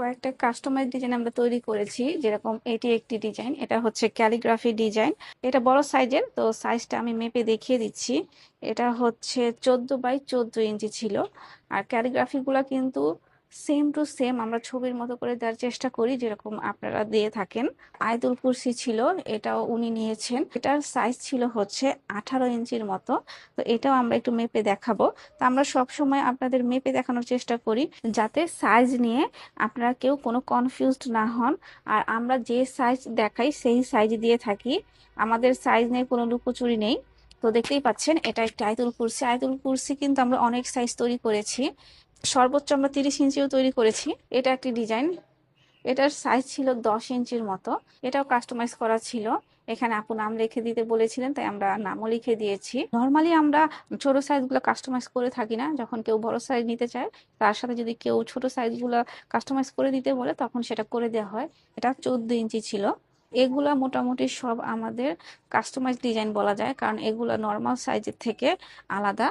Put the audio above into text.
কয়েকটা customise design আমরা তৈরি করেছি, যেরকম এটি একটি ডিজাইন, এটা হচ্ছে ক্যালিগ্রাফি ডিজাইন। এটা বড় সাইজের, তো সাইজটা আমি মেপে দেখিয়ে দিচ্ছি। এটা হচ্ছে 14 বাই 14 ইঞ্চি ছিল। আর ক্যালিগ্রাফি গুলা কিন্তু সেম টু সেম আমরা ছবির মতো করে দেওয়ার চেষ্টা করি, যেরকম আপনারা দিয়ে থাকেন। আয়াতুল কুরসি ছিল, এটাও উনি নিয়েছেন। এটার সাইজ ছিল হচ্ছে 18 ইঞ্চির মতো। তো এটাও আমরা একটু মেপে দেখাবো। তো আমরা সব সময় আপনাদের মেপে দেখানোর চেষ্টা করি, যাতে সাইজ নিয়ে আপনারা কেউ কোনো কনফিউজড না হন। আর আমরা যে সাইজ দেখাই সেই সাইজ দিয়ে থাকি, আমাদের সাইজ নিয়ে কোনো লুকোচুরি নেই। তো দেখতেই পাচ্ছেন, এটা একটা আয়াতুল কুরসি। আয়াতুল কুরসি কিন্তু আমরা অনেক সাইজ তৈরি করেছি, সর্বোচ্চ আমরা 30 ইঞ্চিও তৈরি করেছি। এটা একটি ডিজাইন, এটার সাইজ ছিল 10 ইঞ্চির মতো। এটাও কাস্টমাইজ করা ছিল। এখানে আপু নাম লিখে দিতে বলেছিলেন, তাই আমরা নামও লিখে দিয়েছি। নর্মালি আমরা ছোট সাইজ গুলো কাস্টমাইজ করে থাকি না, যখন কেউ বড় সাইজ নিতে চায় তার সাথে যদি কেউ ছোট সাইজ গুলো কাস্টমাইজ করে দিতে বলে, তখন সেটা করে দেওয়া হয়। এটা 14 ইঞ্চি ছিল। এগুলা মোটামুটি সব আমাদের কাস্টমাইজ ডিজাইন বলা যায়, কারণ এগুলা নর্মাল সাইজের থেকে আলাদা।